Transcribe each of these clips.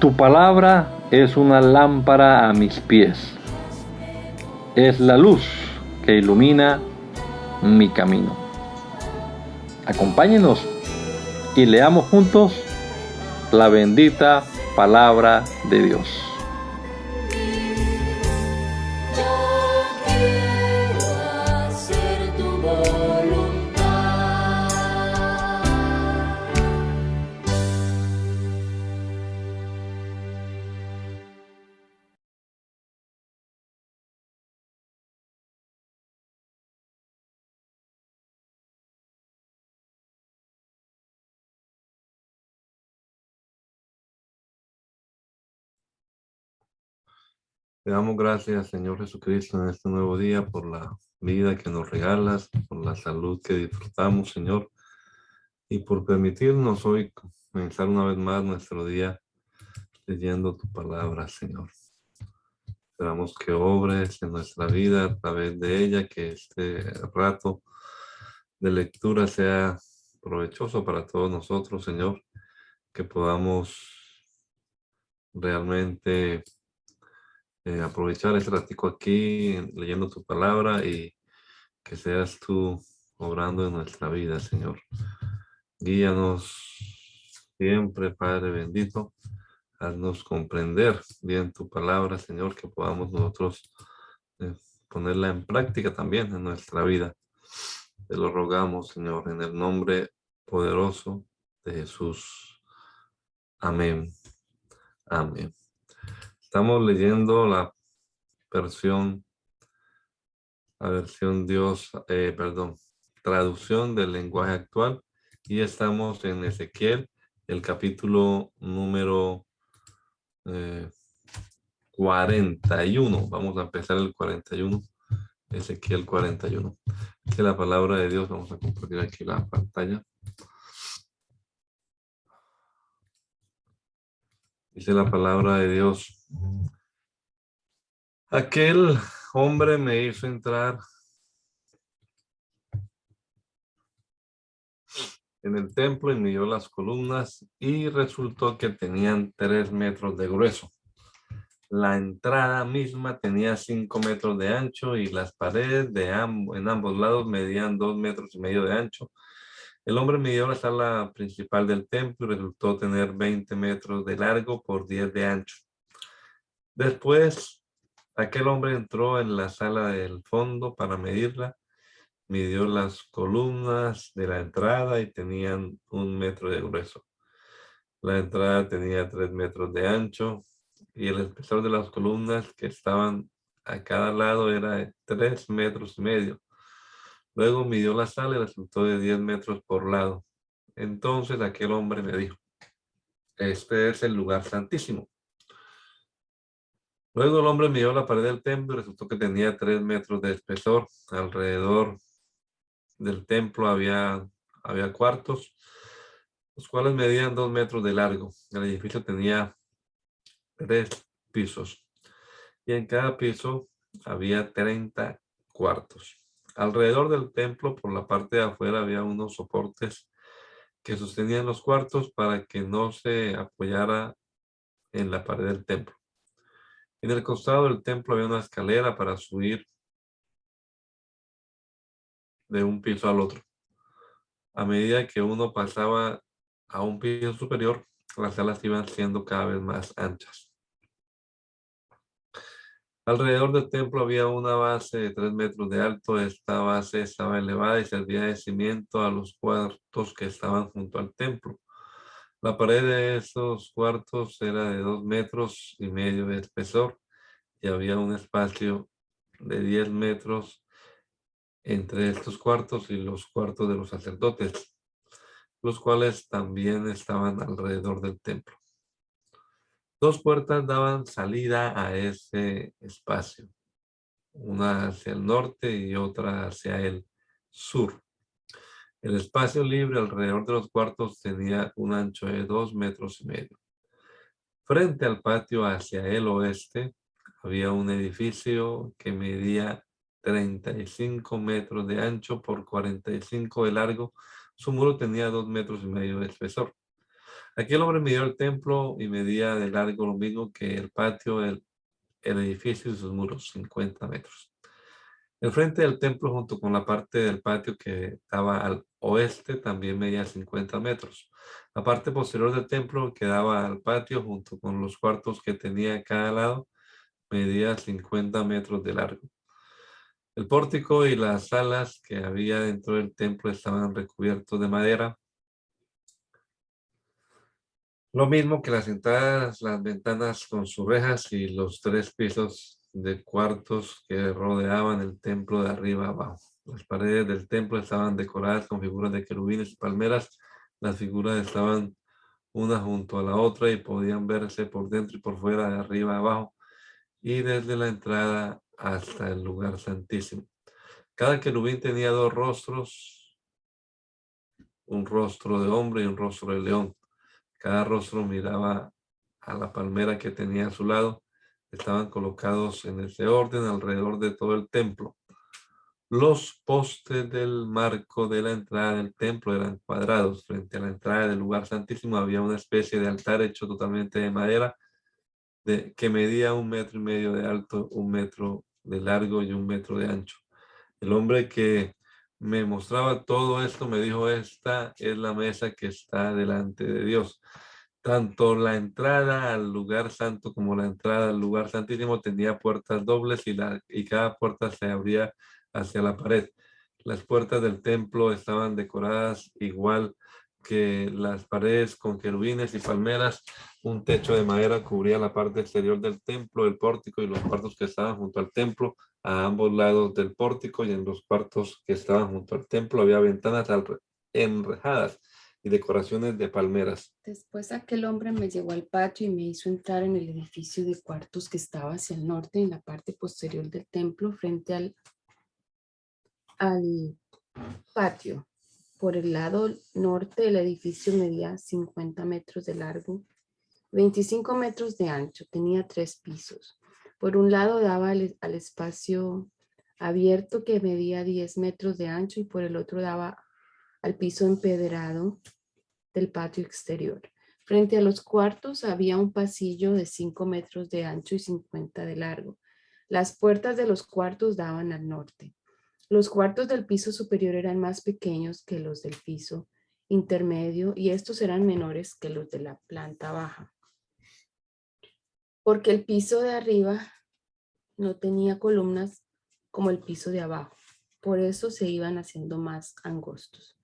Tu palabra es una lámpara a mis pies. Es la luz que ilumina mi camino. Acompáñenos y leamos juntos la bendita palabra de Dios. Te damos gracias, Señor Jesucristo, en este nuevo día por la vida que nos regalas, por la salud que disfrutamos, Señor, y por permitirnos hoy comenzar una vez más nuestro día leyendo tu palabra, Señor. Esperamos que obres en nuestra vida a través de ella, que este rato de lectura sea provechoso para todos nosotros, Señor, que podamos realmente aprovechar este ratico aquí leyendo tu palabra y que seas tú obrando en nuestra vida, Señor. Guíanos siempre, Padre bendito. Haznos comprender bien tu palabra, Señor, que podamos nosotros eh, ponerla en práctica también en nuestra vida. Te lo rogamos, Señor, en el nombre poderoso de Jesús. Amén. Amén. Estamos leyendo la versión traducción del lenguaje actual, y estamos en Ezequiel, el capítulo número 41. Vamos a empezar el 41, Ezequiel 41. Dice la palabra de Dios. Vamos a compartir aquí la pantalla. Dice la palabra de Dios: aquel hombre me hizo entrar en el templo y midió las columnas, y resultó que tenían 3 metros de grueso. La entrada misma tenía 5 metros de ancho, y las paredes en ambos lados medían 2,5 metros de ancho. El hombre midió la sala principal del templo y resultó tener 20 metros de largo por 10 de ancho. Después, aquel hombre entró en la sala del fondo para medirla. Midió las columnas de la entrada y tenían 1 metro de grueso. La entrada tenía 3 metros de ancho, y el espesor de las columnas que estaban a cada lado era de 3,5 metros. Luego midió la sala y resultó de 10 metros por lado. Entonces aquel hombre me dijo: este es el lugar santísimo. Luego el hombre midió la pared del templo y resultó que tenía 3 metros de espesor. Alrededor del templo había cuartos, los cuales medían 2 metros de largo. El edificio tenía 3 pisos, y en cada piso había 30 cuartos. Alrededor del templo, por la parte de afuera, había unos soportes que sostenían los cuartos para que no se apoyara en la pared del templo. En el costado del templo había una escalera para subir de un piso al otro. A medida que uno pasaba a un piso superior, las salas iban siendo cada vez más anchas. Alrededor del templo había una base de 3 metros de alto. Esta base estaba elevada y servía de cimiento a los cuartos que estaban junto al templo. La pared de esos cuartos era de 2,5 metros de espesor, y había un espacio de 10 metros entre estos cuartos y los cuartos de los sacerdotes, los cuales también estaban alrededor del templo. 2 puertas daban salida a ese espacio, una hacia el norte y otra hacia el sur. El espacio libre alrededor de los cuartos tenía un ancho de 2,5 metros. Frente al patio hacia el oeste había un edificio que medía 35 metros de ancho por 45 de largo. Su muro tenía 2,5 metros de espesor. Aquel hombre midió el templo y medía de largo lo mismo que el patio, el edificio y sus muros, 50 metros. El frente del templo junto con la parte del patio que daba al oeste también medía 50 metros. La parte posterior del templo que daba al patio junto con los cuartos que tenía a cada lado medía 50 metros de largo. El pórtico y las salas que había dentro del templo estaban recubiertos de madera. Lo mismo que las entradas, las ventanas con sus rejas y los 3 pisos de cuartos que rodeaban el templo de arriba a abajo. Las paredes del templo estaban decoradas con figuras de querubines y palmeras. Las figuras estaban una junto a la otra y podían verse por dentro y por fuera, de arriba a abajo, y desde la entrada hasta el lugar santísimo. Cada querubín tenía 2 rostros, un rostro de hombre y un rostro de león. Cada rostro miraba a la palmera que tenía a su lado. Estaban colocados en ese orden alrededor de todo el templo. Los postes del marco de la entrada del templo eran cuadrados. Frente a la entrada del lugar santísimo había una especie de altar hecho totalmente de madera que medía 1,5 metros de alto, 1 metro de largo y 1 metro de ancho. El hombre que me mostraba todo esto me dijo: esta es la mesa que está delante de Dios. Tanto la entrada al lugar santo como la entrada al lugar santísimo tenía puertas dobles y cada puerta se abría hacia la pared. Las puertas del templo estaban decoradas igual que las paredes con querubines y palmeras. Un techo de madera cubría la parte exterior del templo, el pórtico y los cuartos que estaban junto al templo. A ambos lados del pórtico y en los cuartos que estaban junto al templo había ventanas enrejadas y decoraciones de palmeras. Después aquel hombre me llevó al patio y me hizo entrar en el edificio de cuartos que estaba hacia el norte, en la parte posterior del templo, frente al patio. Por el lado norte el edificio medía 50 metros de largo, 25 metros de ancho, tenía 3 pisos. Por un lado daba al espacio abierto que medía 10 metros de ancho y por el otro daba al piso empedrado del patio exterior. Frente a los cuartos había un pasillo de 5 metros de ancho y 50 de largo. Las puertas de los cuartos daban al norte. Los cuartos del piso superior eran más pequeños que los del piso intermedio y estos eran menores que los de la planta baja, porque el piso de arriba no tenía columnas como el piso de abajo. Por eso se iban haciendo más angostos.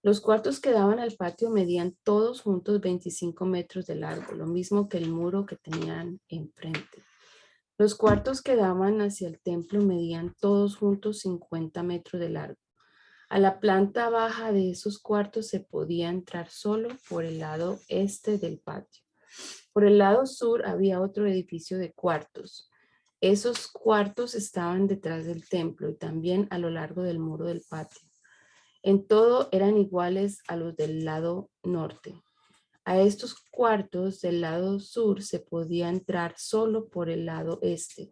Los cuartos que daban al patio medían todos juntos 25 metros de largo, lo mismo que el muro que tenían enfrente. Los cuartos que daban hacia el templo medían todos juntos 50 metros de largo. A la planta baja de esos cuartos se podía entrar solo por el lado este del patio. Por el lado sur había otro edificio de cuartos. Esos cuartos estaban detrás del templo y también a lo largo del muro del patio. En todo eran iguales a los del lado norte. A estos cuartos del lado sur se podía entrar solo por el lado este,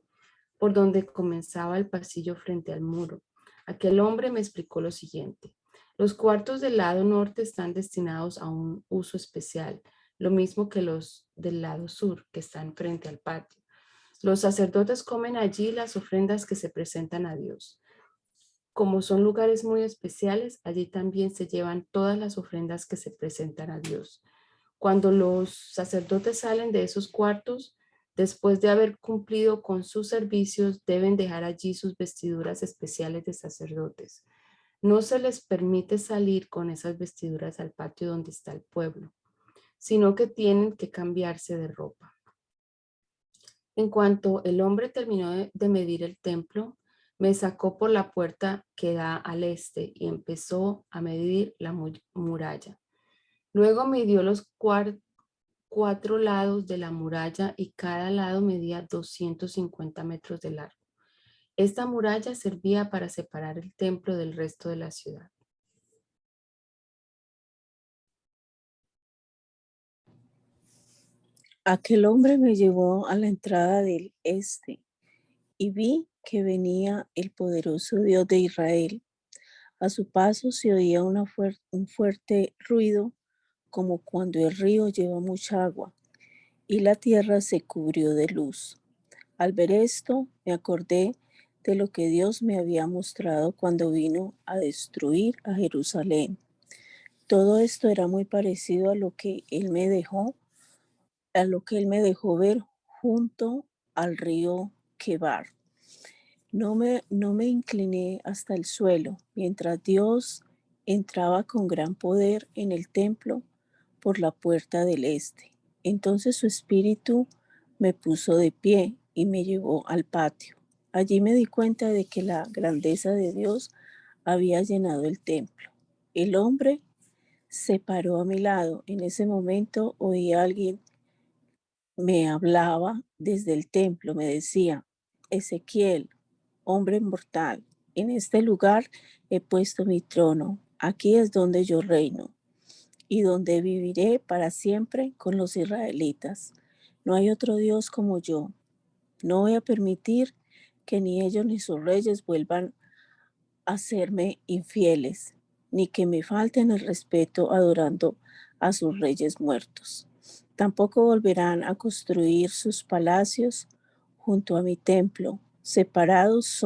por donde comenzaba el pasillo frente al muro. Aquel hombre me explicó lo siguiente: los cuartos del lado norte están destinados a un uso especial, lo mismo que los del lado sur, que están frente al patio. Los sacerdotes comen allí las ofrendas que se presentan a Dios. Como son lugares muy especiales, allí también se llevan todas las ofrendas que se presentan a Dios. Cuando los sacerdotes salen de esos cuartos, después de haber cumplido con sus servicios, deben dejar allí sus vestiduras especiales de sacerdotes. No se les permite salir con esas vestiduras al patio donde está el pueblo, sino que tienen que cambiarse de ropa. En cuanto el hombre terminó de medir el templo, me sacó por la puerta que da al este y empezó a medir la muralla. Luego midió los 4 lados de la muralla y cada lado medía 250 metros de largo. Esta muralla servía para separar el templo del resto de la ciudad. Aquel hombre me llevó a la entrada del este y vi que venía el poderoso Dios de Israel. A su paso se oía un fuerte ruido como cuando el río lleva mucha agua, y la tierra se cubrió de luz. Al ver esto, me acordé de lo que Dios me había mostrado cuando vino a destruir a Jerusalén. Todo esto era muy parecido a lo que Él me dejó ver junto al río Quebar. No me incliné hasta el suelo, mientras Dios entraba con gran poder en el templo por la puerta del este. Entonces su espíritu me puso de pie y me llevó al patio. Allí me di cuenta de que la grandeza de Dios había llenado el templo. El hombre se paró a mi lado. En ese momento oí a alguien me hablaba desde el templo, me decía: Ezequiel, hombre mortal, en este lugar he puesto mi trono, aquí es donde yo reino y donde viviré para siempre con los israelitas. No hay otro Dios como yo. No voy a permitir que ni ellos ni sus reyes vuelvan a serme infieles, ni que me falten el respeto adorando a sus reyes muertos. Tampoco volverán a construir sus palacios junto a mi templo, separados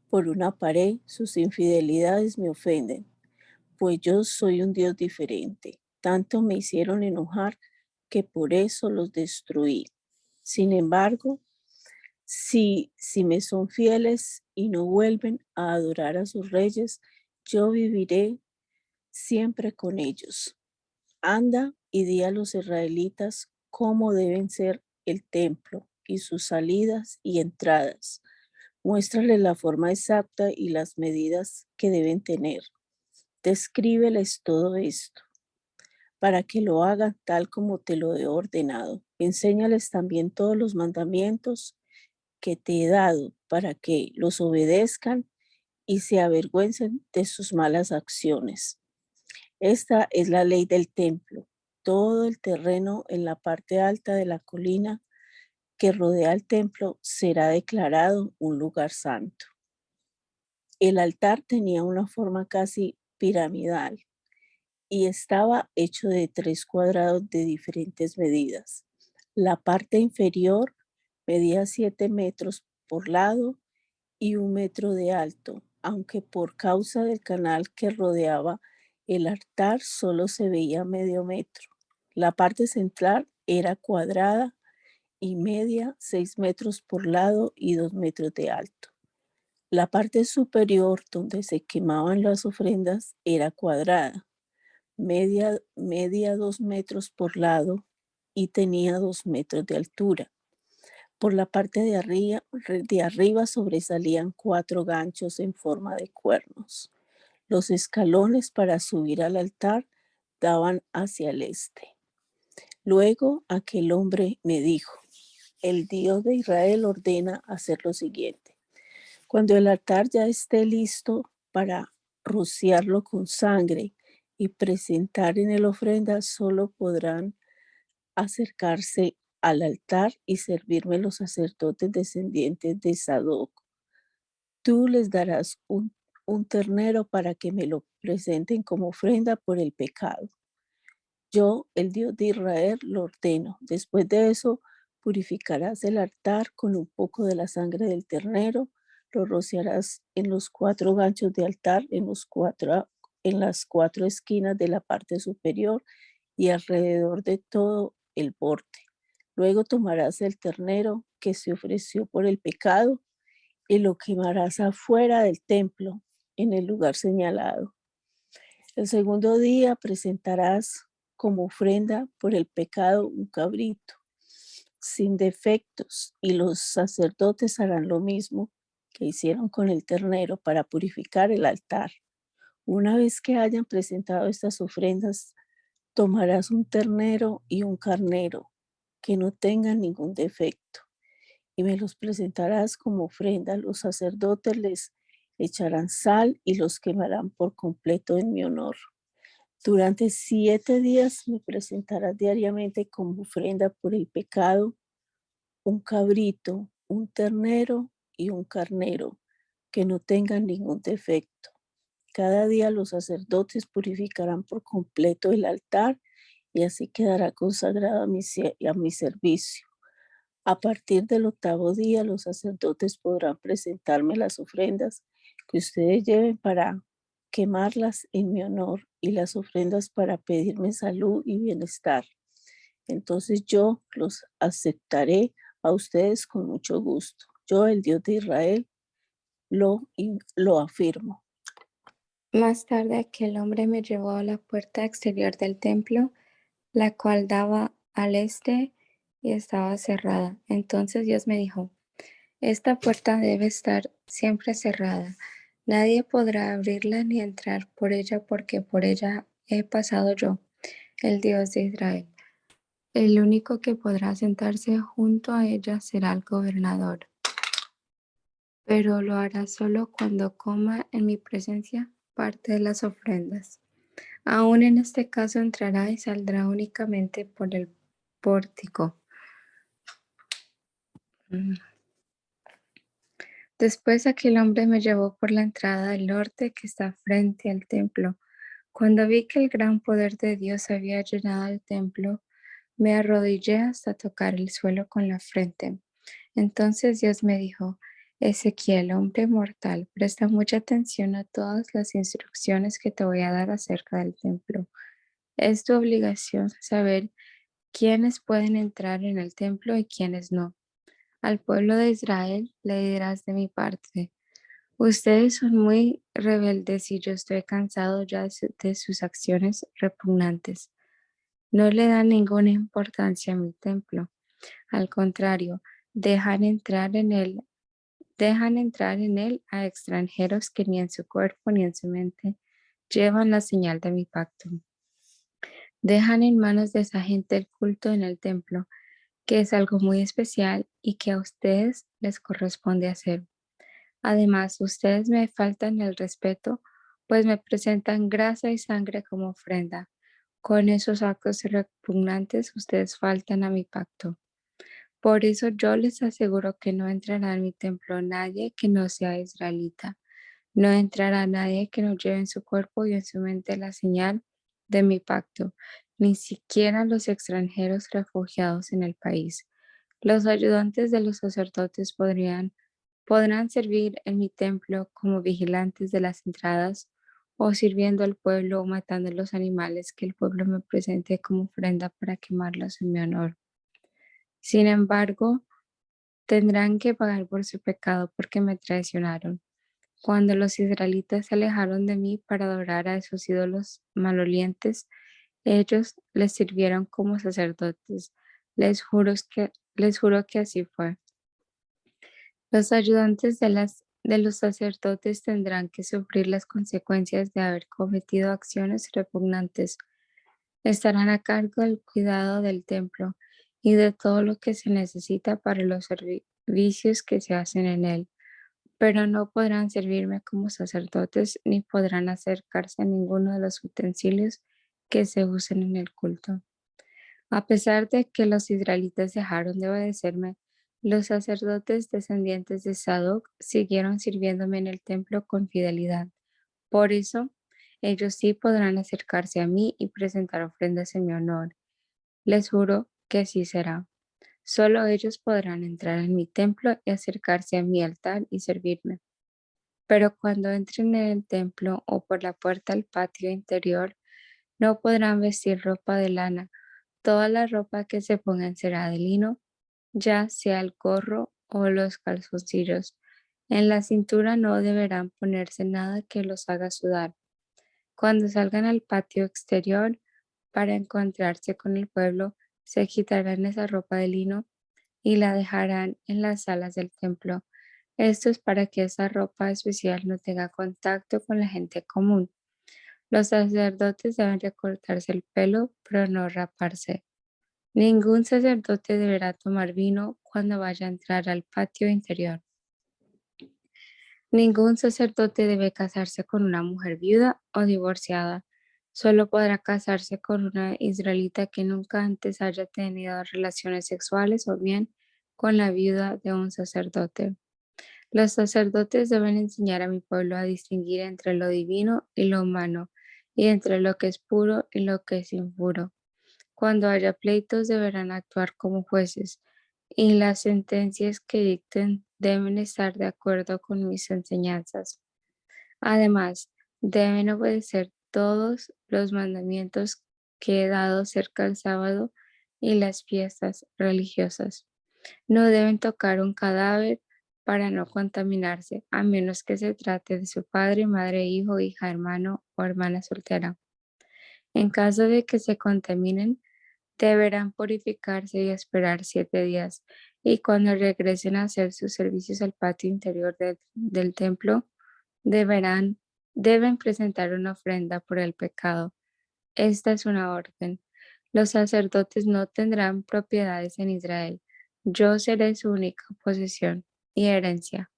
por una pared. Sus infidelidades me ofenden, pues yo soy un Dios diferente. Tanto me hicieron enojar que por eso los destruí. Sin embargo, si me son fieles y no vuelven a adorar a sus reyes, yo viviré siempre con ellos. Anda y di a los israelitas cómo deben ser el templo y sus salidas y entradas. Muéstrales la forma exacta y las medidas que deben tener. Descríbeles todo esto para que lo hagan tal como te lo he ordenado. Enséñales también todos los mandamientos que te he dado para que los obedezcan y se avergüencen de sus malas acciones. Esta es la ley del templo. Todo el terreno en la parte alta de la colina que rodea el templo será declarado un lugar santo. El altar tenía una forma casi piramidal y estaba hecho de 3 cuadrados de diferentes medidas. La parte inferior medía 7 metros por lado y 1 metro de alto, aunque por causa del canal que rodeaba el altar solo se veía medio metro. La parte central era cuadrada y media 6 metros por lado y 2 metros de alto. La parte superior donde se quemaban las ofrendas era cuadrada, media 2 metros por lado y tenía 2 metros de altura. Por la parte de arriba sobresalían 4 ganchos en forma de cuernos. Los escalones para subir al altar daban hacia el este. Luego aquel hombre me dijo: el Dios de Israel ordena hacer lo siguiente. Cuando el altar ya esté listo para rociarlo con sangre y presentar en él ofrendas, solo podrán acercarse al altar y servirme los sacerdotes descendientes de Sadoc. Tú les darás un ternero para que me lo presenten como ofrenda por el pecado. Yo, el Dios de Israel, lo ordeno. Después de eso, purificarás el altar con un poco de la sangre del ternero, lo rociarás en los 4 ganchos de altar, en las 4 esquinas de la parte superior y alrededor de todo el borde. Luego tomarás el ternero que se ofreció por el pecado y lo quemarás afuera del templo, en el lugar señalado. El segundo día presentarás como ofrenda por el pecado un cabrito sin defectos, y los sacerdotes harán lo mismo que hicieron con el ternero para purificar el altar. Una vez que hayan presentado estas ofrendas, tomarás un ternero y un carnero que no tengan ningún defecto y me los presentarás como ofrenda. Los sacerdotes les echarán sal y los quemarán por completo en mi honor. Durante 7 días me presentarás diariamente como ofrenda por el pecado un cabrito, un ternero y un carnero que no tengan ningún defecto. Cada día los sacerdotes purificarán por completo el altar y así quedará consagrado a mi servicio. A partir del 8º día, los sacerdotes podrán presentarme las ofrendas que ustedes lleven para quemarlas en mi honor y las ofrendas para pedirme salud y bienestar. Entonces yo los aceptaré a ustedes con mucho gusto. Yo, el Dios de Israel, lo afirmo. Más tarde aquel hombre me llevó a la puerta exterior del templo, la cual daba al este y estaba cerrada. Entonces Dios me dijo, esta puerta debe estar siempre cerrada. Nadie podrá abrirla ni entrar por ella porque por ella he pasado yo, el Dios de Israel. El único que podrá sentarse junto a ella será el gobernador, pero lo hará solo cuando coma en mi presencia parte de las ofrendas. Aún en este caso entrará y saldrá únicamente por el pórtico. Después aquel hombre me llevó por la entrada del norte que está frente al templo. Cuando vi que el gran poder de Dios había llenado el templo, me arrodillé hasta tocar el suelo con la frente. Entonces Dios me dijo, Ezequiel, hombre mortal, presta mucha atención a todas las instrucciones que te voy a dar acerca del templo. Es tu obligación saber quiénes pueden entrar en el templo y quiénes no. Al pueblo de Israel le dirás de mi parte, ustedes son muy rebeldes y yo estoy cansado ya de sus acciones repugnantes. No le dan ninguna importancia a mi templo. Al contrario, dejan entrar en él a extranjeros que ni en su cuerpo ni en su mente llevan la señal de mi pacto. Dejan en manos de esa gente el culto en el templo, que es algo muy especial y que a ustedes les corresponde hacer. Además, ustedes me faltan el respeto, pues me presentan grasa y sangre como ofrenda. Con esos actos repugnantes, ustedes faltan a mi pacto. Por eso yo les aseguro que no entrará en mi templo nadie que no sea israelita. No entrará nadie que no lleve en su cuerpo y en su mente la señal de mi pacto, ni siquiera los extranjeros refugiados en el país. Los ayudantes de los sacerdotes podrán servir en mi templo como vigilantes de las entradas o sirviendo al pueblo o matando los animales que el pueblo me presente como ofrenda para quemarlos en mi honor. Sin embargo, tendrán que pagar por su pecado porque me traicionaron. Cuando los israelitas se alejaron de mí para adorar a esos ídolos malolientes, ellos les sirvieron como sacerdotes. Les juro que así fue. Los ayudantes de los sacerdotes tendrán que sufrir las consecuencias de haber cometido acciones repugnantes. Estarán a cargo del cuidado del templo y de todo lo que se necesita para los servicios que se hacen en él, pero no podrán servirme como sacerdotes ni podrán acercarse a ninguno de los utensilios que se usen en el culto. A pesar de que los israelitas dejaron de obedecerme, los sacerdotes descendientes de Sadoc siguieron sirviéndome en el templo con fidelidad. Por eso, ellos sí podrán acercarse a mí y presentar ofrendas en mi honor. Les juro que así será. Solo ellos podrán entrar en mi templo y acercarse a mi altar y servirme. Pero cuando entren en el templo o por la puerta al patio interior, no podrán vestir ropa de lana. Toda la ropa que se pongan será de lino, ya sea el gorro o los calzoncillos. En la cintura no deberán ponerse nada que los haga sudar. Cuando salgan al patio exterior para encontrarse con el pueblo, se quitarán esa ropa de lino y la dejarán en las salas del templo. Esto es para que esa ropa especial no tenga contacto con la gente común. Los sacerdotes deben recortarse el pelo, pero no raparse. Ningún sacerdote deberá tomar vino cuando vaya a entrar al patio interior. Ningún sacerdote debe casarse con una mujer viuda o divorciada. Solo podrá casarse con una israelita que nunca antes haya tenido relaciones sexuales o bien con la viuda de un sacerdote. Los sacerdotes deben enseñar a mi pueblo a distinguir entre lo divino y lo humano, y entre lo que es puro y lo que es impuro. Cuando haya pleitos deberán actuar como jueces, y las sentencias que dicten deben estar de acuerdo con mis enseñanzas. Además, deben obedecer todos los mandamientos que he dado acerca del sábado y las fiestas religiosas. No deben tocar un cadáver para no contaminarse, a menos que se trate de su padre, madre, hijo, hija, hermano o hermana soltera. En caso de que se contaminen, deberán purificarse y esperar 7 días. Y cuando regresen a hacer sus servicios al patio interior del templo, deberán, deben presentar una ofrenda por el pecado. Esta es una orden. Los sacerdotes no tendrán propiedades en Israel. Yo seré su única posesión y herencia.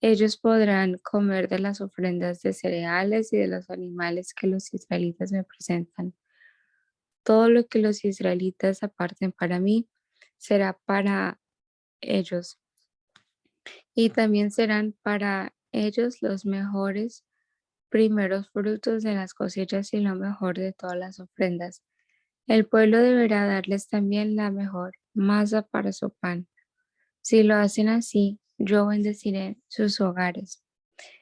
Ellos podrán comer de las ofrendas de cereales y de los animales que los israelitas me presentan. Todo lo que los israelitas aparten para mí será para ellos, y también serán para ellos los mejores primeros frutos de las cosechas y lo mejor de todas las ofrendas. El pueblo deberá darles también la mejor masa para su pan. Si lo hacen así, yo bendeciré sus hogares.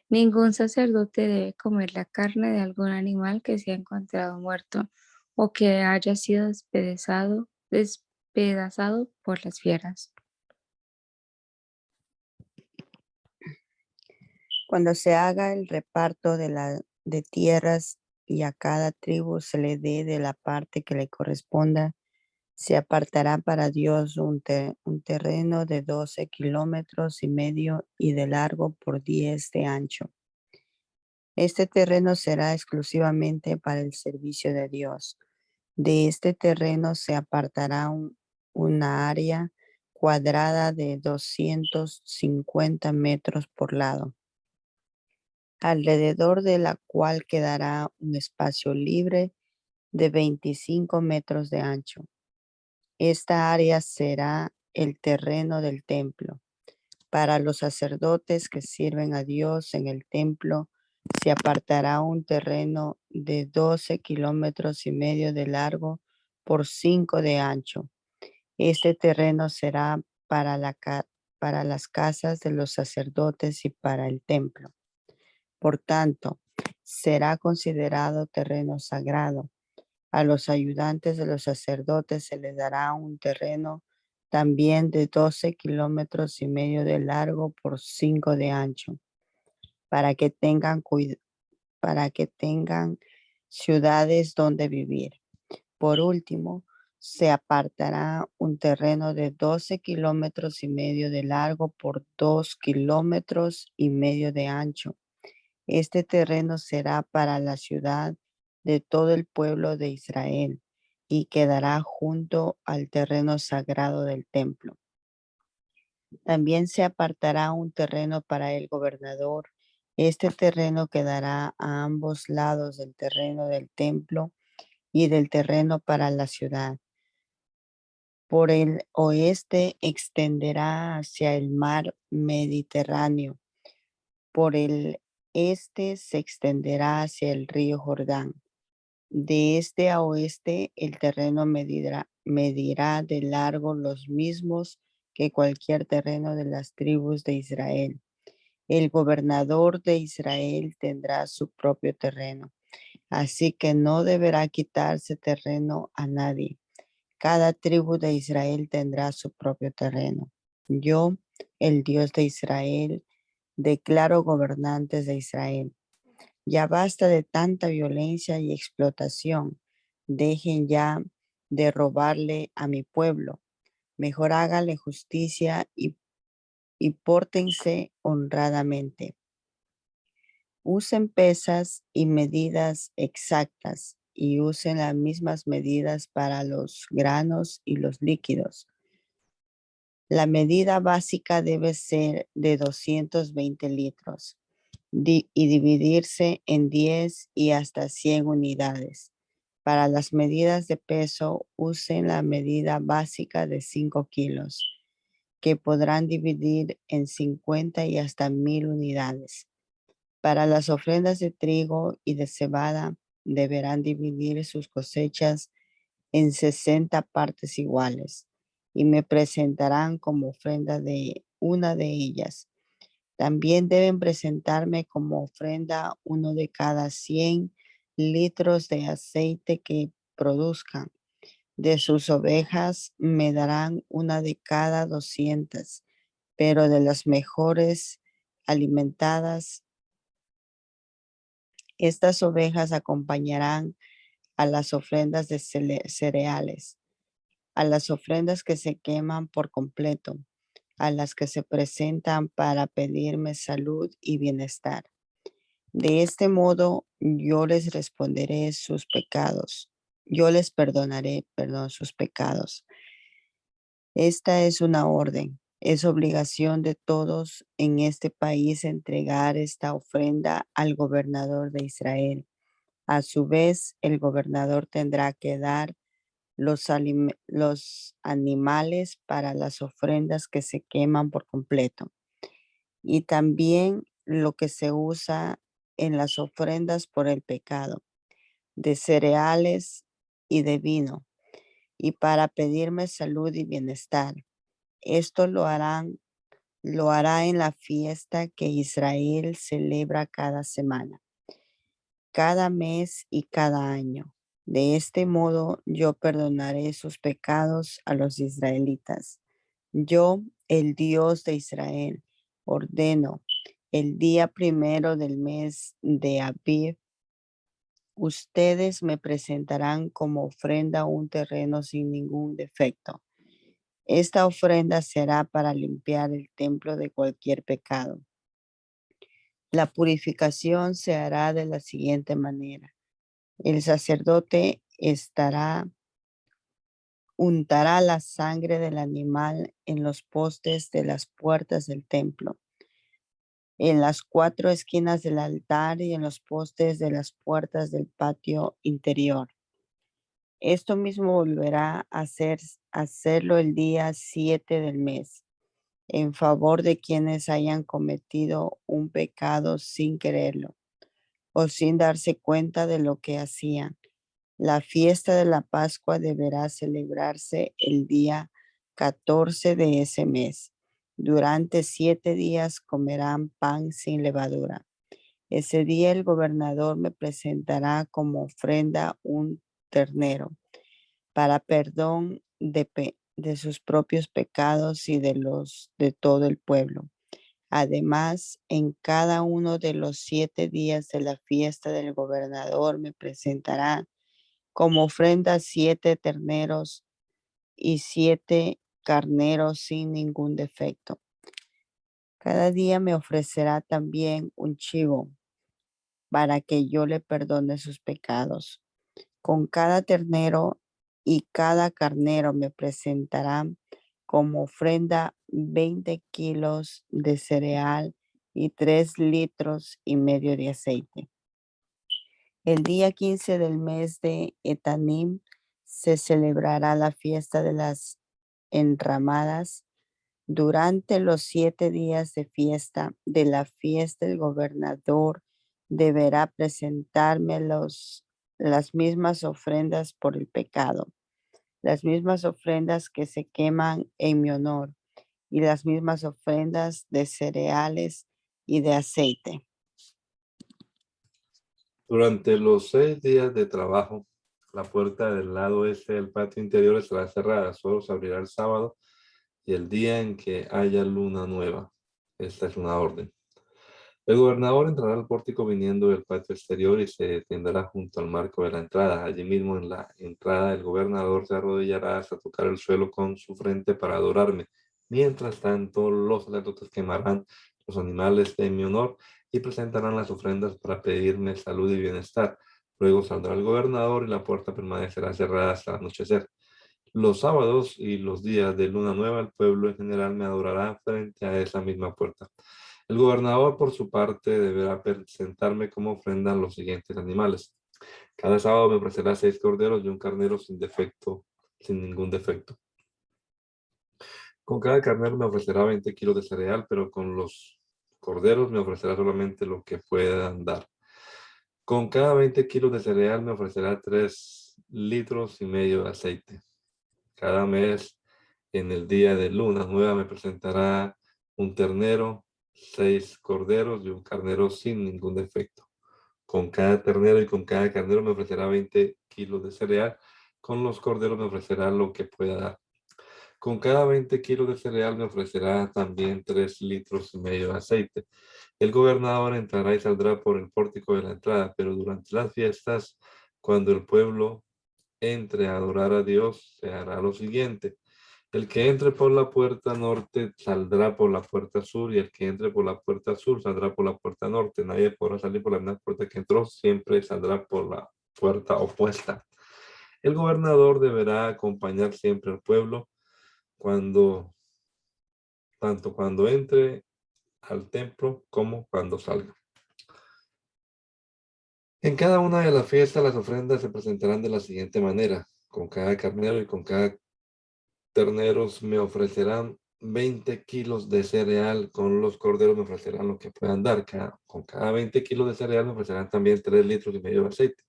Ningún sacerdote debe comer la carne de algún animal que sea encontrado muerto o que haya sido despedazado por las fieras. Cuando se haga el reparto de tierras y a cada tribu se le dé de la parte que le corresponda, se apartará para Dios un terreno de 12,5 kilómetros y de largo por 10 de ancho. Este terreno será exclusivamente para el servicio de Dios. De este terreno se apartará una área cuadrada de 250 metros por lado, alrededor de la cual quedará un espacio libre de 25 metros de ancho. Esta área será el terreno del templo. Para los sacerdotes que sirven a Dios en el templo, se apartará un terreno de 12,5 kilómetros de largo por 5 de ancho. Este terreno será para las casas de los sacerdotes y para el templo. Por tanto, será considerado terreno sagrado. A los ayudantes de los sacerdotes se les dará un terreno también de 12,5 kilómetros de largo por 5 de ancho, para que tengan ciudades donde vivir. Por último, se apartará un terreno de 12,5 kilómetros de largo por 2,5 kilómetros de ancho. Este terreno será para la ciudad de todo el pueblo de Israel y quedará junto al terreno sagrado del templo. También se apartará un terreno para el gobernador. Este terreno quedará a ambos lados del terreno del templo y del terreno para la ciudad. Por el oeste extenderá hacia el mar Mediterráneo. Por el este se extenderá hacia el río Jordán. De este a oeste el terreno medirá de largo los mismos que cualquier terreno de las tribus de Israel. El gobernador de Israel tendrá su propio terreno, así que no deberá quitarse terreno a nadie. Cada tribu de Israel tendrá su propio terreno. Yo, el Dios de Israel, declaro gobernantes de Israel. Ya basta de tanta violencia y explotación. Dejen ya de robarle a mi pueblo. Mejor háganle justicia y pórtense honradamente. Usen pesas y medidas exactas y usen las mismas medidas para los granos y los líquidos. La medida básica debe ser de 220 litros y dividirse en 10 y hasta 100 unidades. Para las medidas de peso, usen la medida básica de 5 kilos. que podrán dividir en 50 y hasta 1000 unidades. Para las ofrendas de trigo y de cebada deberán dividir sus cosechas en 60 partes iguales y me presentarán como ofrenda de una de ellas. También deben presentarme como ofrenda uno de cada 100 litros de aceite que produzcan. De sus ovejas me darán una de cada 200, pero de las mejores alimentadas, estas ovejas acompañarán a las ofrendas de cereales, a las ofrendas que se queman por completo, a las que se presentan para pedirme salud y bienestar. De este modo yo les responderé sus pecados. Yo les perdonaré, sus pecados. Esta es una orden. Es obligación de todos en este país entregar esta ofrenda al gobernador de Israel. A su vez, el gobernador tendrá que dar los animales para las ofrendas que se queman por completo y también lo que se usa en las ofrendas por el pecado, de cereales y de vino, y para pedirme salud y bienestar. Esto lo hará en la fiesta que Israel celebra cada semana, cada mes y cada año. De este modo yo perdonaré sus pecados a los israelitas. Yo, el Dios de Israel, ordeno el día primero del mes de Abib, ustedes me presentarán como ofrenda un terreno sin ningún defecto. Esta ofrenda será para limpiar el templo de cualquier pecado. La purificación se hará de la siguiente manera. El sacerdote untará la sangre del animal en los postes de las puertas del templo, en las 4 esquinas del altar y en los postes de las puertas del patio interior. Esto mismo volverá a hacerlo el día 7 del mes, en favor de quienes hayan cometido un pecado sin quererlo o sin darse cuenta de lo que hacían. La fiesta de la Pascua deberá celebrarse el día 14 de ese mes. Durante 7 días comerán pan sin levadura. Ese día el gobernador me presentará como ofrenda un ternero para perdón de sus propios pecados y de los de todo el pueblo. Además, en cada uno de los 7 días de la fiesta del gobernador me presentará como ofrenda 7 terneros y 7 carneros sin ningún defecto. Cada día me ofrecerá también un chivo para que yo le perdone sus pecados. Con cada ternero y cada carnero me presentarán como ofrenda 20 kilos de cereal y 3,5 litros de aceite. El día 15 del mes de Etanim se celebrará la fiesta de las enramadas. Durante los 7 días de fiesta, de la fiesta, el gobernador deberá presentarme las mismas ofrendas por el pecado, las mismas ofrendas que se queman en mi honor y las mismas ofrendas de cereales y de aceite. Durante los 6 días de trabajo, la puerta del lado este del patio interior estará cerrada. Solo se abrirá el sábado y el día en que haya luna nueva. Esta es una orden. El gobernador entrará al pórtico viniendo del patio exterior y se detendrá junto al marco de la entrada. Allí mismo en la entrada el gobernador se arrodillará hasta tocar el suelo con su frente para adorarme. Mientras tanto, los sacerdotes quemarán los animales en mi honor y presentarán las ofrendas para pedirme salud y bienestar. Luego saldrá el gobernador y la puerta permanecerá cerrada hasta el anochecer. Los sábados y los días de luna nueva, el pueblo en general me adorará frente a esa misma puerta. El gobernador, por su parte, deberá presentarme como ofrenda los siguientes animales. Cada sábado me ofrecerá 6 corderos y un carnero sin ningún defecto. Con cada carnero me ofrecerá 20 kilos de cereal, pero con los corderos me ofrecerá solamente lo que puedan dar. Con cada 20 kilos de cereal me ofrecerá 3,5 litros de aceite. Cada mes, en el día de luna nueva, me presentará un ternero, 6 corderos y un carnero sin ningún defecto. Con cada ternero y con cada carnero me ofrecerá 20 kilos de cereal. Con los corderos me ofrecerá lo que pueda dar. Con cada 20 kilos de cereal me ofrecerá también 3,5 litros de aceite. El gobernador entrará y saldrá por el pórtico de la entrada, pero durante las fiestas, cuando el pueblo entre a adorar a Dios, se hará lo siguiente. El que entre por la puerta norte saldrá por la puerta sur, y el que entre por la puerta sur saldrá por la puerta norte. Nadie podrá salir por la misma puerta que entró, siempre saldrá por la puerta opuesta. El gobernador deberá acompañar siempre al pueblo tanto cuando entre al templo como cuando salga. En cada una de las fiestas las ofrendas se presentarán de la siguiente manera. Con cada carnero y con cada terneros me ofrecerán 20 kilos de cereal, con los corderos me ofrecerán lo que puedan dar. Con cada 20 kilos de cereal me ofrecerán también 3,5 litros de aceite.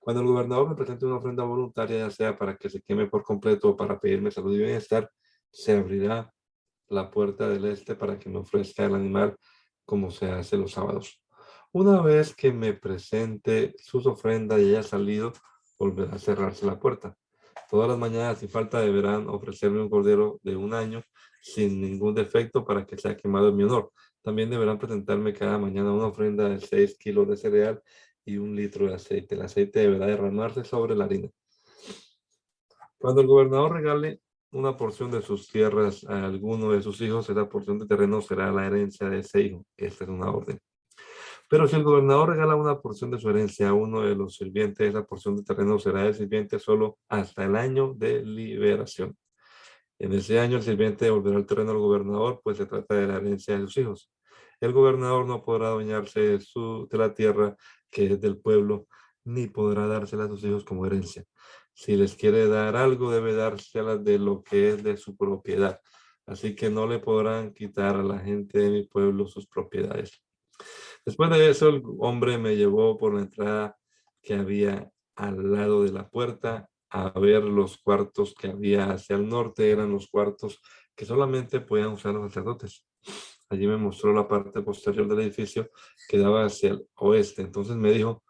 Cuando el gobernador me presente una ofrenda voluntaria, ya sea para que se queme por completo o para pedirme salud y bienestar, se abrirá la puerta del este para que me ofrezca el animal como se hace los sábados. Una vez que me presente sus ofrendas y haya salido, volverá a cerrarse la puerta. Todas las mañanas, sin falta, deberán ofrecerme un cordero de 1 año sin ningún defecto para que sea quemado en mi honor. También deberán presentarme cada mañana una ofrenda de 6 kilos de cereal y 1 litro de aceite. El aceite deberá derramarse sobre la harina. Cuando el gobernador regale una porción de sus tierras a alguno de sus hijos, esa porción de terreno será la herencia de ese hijo. Esta es una orden. Pero si el gobernador regala una porción de su herencia a uno de los sirvientes, esa porción de terreno será del sirviente solo hasta el año de liberación. En ese año el sirviente devolverá el terreno al gobernador, pues se trata de la herencia de sus hijos. El gobernador no podrá adueñarse de la tierra que es del pueblo, ni podrá dársela a sus hijos como herencia. Si les quiere dar algo, debe dársela de lo que es de su propiedad. Así que no le podrán quitar a la gente de mi pueblo sus propiedades. Después de eso, el hombre me llevó por la entrada que había al lado de la puerta a ver los cuartos que había hacia el norte. Eran los cuartos que solamente podían usar los sacerdotes. Allí me mostró la parte posterior del edificio que daba hacia el oeste. Entonces me dijo,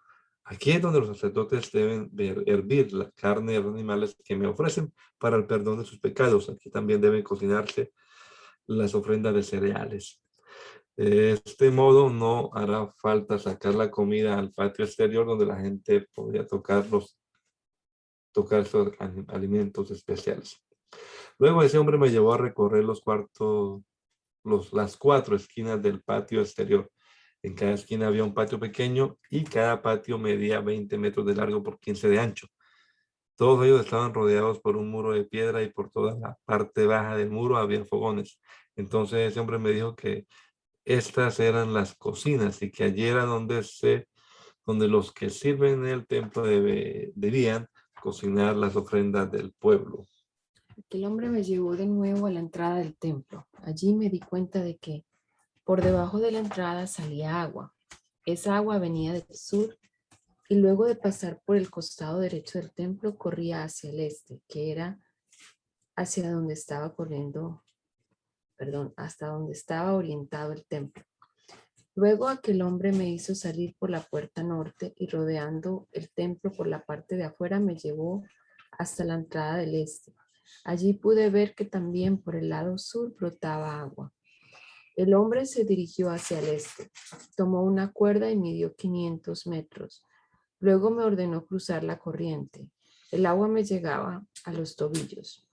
aquí es donde los sacerdotes deben hervir la carne de los animales que me ofrecen para el perdón de sus pecados. Aquí también deben cocinarse las ofrendas de cereales. De este modo no hará falta sacar la comida al patio exterior donde la gente podría tocar estos alimentos especiales. Luego ese hombre me llevó a recorrer los cuartos, las 4 esquinas del patio exterior. En cada esquina había un patio pequeño y cada patio medía 20 metros de largo por 15 de ancho. Todos ellos estaban rodeados por un muro de piedra y por toda la parte baja del muro había fogones. Entonces ese hombre me dijo que estas eran las cocinas y que allí era donde los que sirven en el templo debían cocinar las ofrendas del pueblo. Aquel hombre me llevó de nuevo a la entrada del templo. Allí me di cuenta de que por debajo de la entrada salía agua. Esa agua venía del sur y luego de pasar por el costado derecho del templo corría hacia el este, que era hacia donde estaba hasta donde estaba orientado el templo. Luego aquel hombre me hizo salir por la puerta norte y rodeando el templo por la parte de afuera me llevó hasta la entrada del este. Allí pude ver que también por el lado sur brotaba agua. El hombre se dirigió hacia el este, tomó una cuerda y midió 500 metros. Luego me ordenó cruzar la corriente. El agua me llegaba a los tobillos.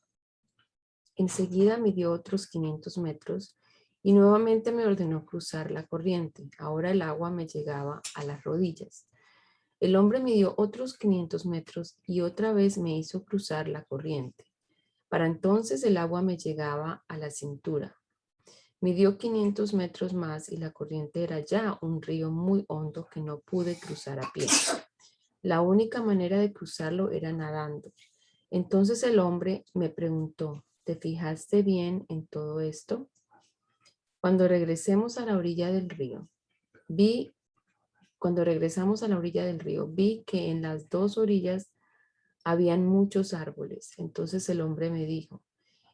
Enseguida midió otros 500 metros y nuevamente me ordenó cruzar la corriente. Ahora el agua me llegaba a las rodillas. El hombre midió otros 500 metros y otra vez me hizo cruzar la corriente. Para entonces el agua me llegaba a la cintura. Midió 500 metros más y la corriente era ya un río muy hondo que no pude cruzar a pie. La única manera de cruzarlo era nadando. Entonces el hombre me preguntó, ¿te fijaste bien en todo esto? Cuando regresamos a la orilla del río, vi que en las dos orillas habían muchos árboles. Entonces el hombre me dijo,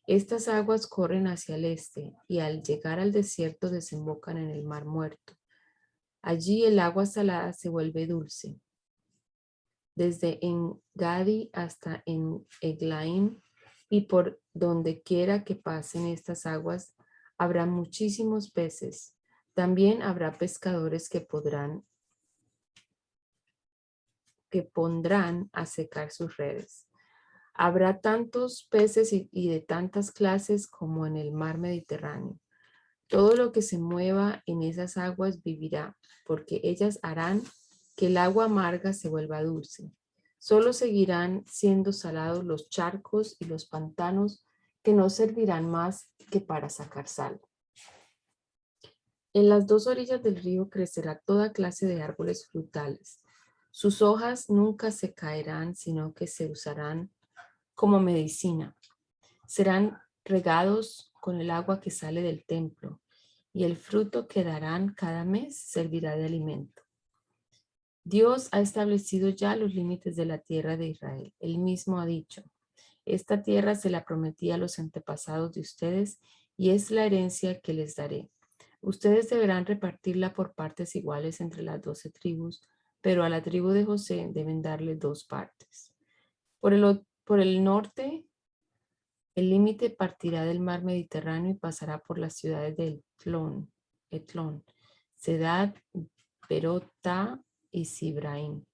estas aguas corren hacia el este y al llegar al desierto desembocan en el mar muerto. Allí el agua salada se vuelve dulce. Desde En-Gadi hasta en Eglaim y por donde quiera que pasen estas aguas, habrá muchísimos peces. También habrá pescadores que pondrán a secar sus redes. Habrá tantos peces y de tantas clases como en el mar Mediterráneo. Todo lo que se mueva en esas aguas vivirá, porque ellas harán que el agua amarga se vuelva dulce. Solo seguirán siendo salados los charcos y los pantanos que no servirán más que para sacar sal. En las dos orillas del río crecerá toda clase de árboles frutales. Sus hojas nunca se caerán, sino que se usarán como medicina. Serán regados con el agua que sale del templo, y el fruto que darán cada mes servirá de alimento. Dios ha establecido ya los límites de la tierra de Israel. Él mismo ha dicho, esta tierra se la prometí a los antepasados de ustedes y es la herencia que les daré. Ustedes deberán repartirla por partes iguales entre las 12 tribus, pero a la tribu de José deben darle 2 partes. Por el norte, el límite partirá del mar Mediterráneo y pasará por las ciudades de Etlón, Sedad, Berota y Sibraim.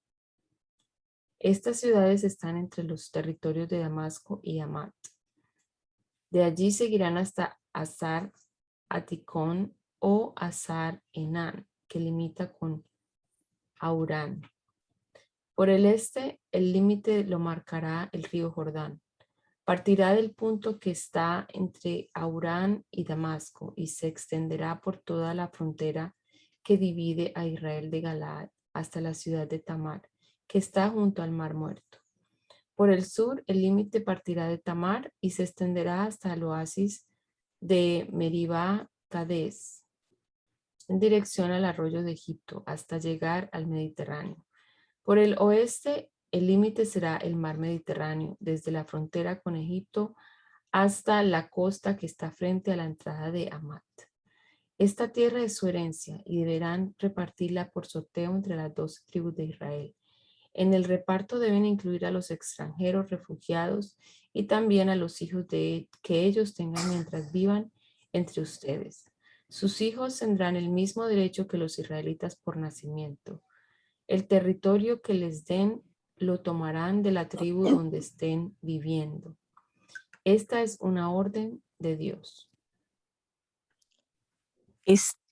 Estas ciudades están entre los territorios de Damasco y Hamat. De allí seguirán hasta Hazar Aticón o Hazar Enán, que limita con Aurán. Por el este, el límite lo marcará el río Jordán. Partirá del punto que está entre Aurán y Damasco y se extenderá por toda la frontera que divide a Israel de Galaad hasta la ciudad de Tamar, que está junto al Mar Muerto. Por el sur, el límite partirá de Tamar y se extenderá hasta el oasis de Meribá Cades, en dirección al arroyo de Egipto, hasta llegar al Mediterráneo. Por el oeste, el límite será el mar Mediterráneo, desde la frontera con Egipto hasta la costa que está frente a la entrada de Hamat. Esta tierra es su herencia y deberán repartirla por sorteo entre las 12 tribus de Israel. En el reparto deben incluir a los extranjeros refugiados y también a los hijos que ellos tengan mientras vivan entre ustedes. Sus hijos tendrán el mismo derecho que los israelitas por nacimiento. El territorio que les den lo tomarán de la tribu donde estén viviendo. Esta es una orden de Dios.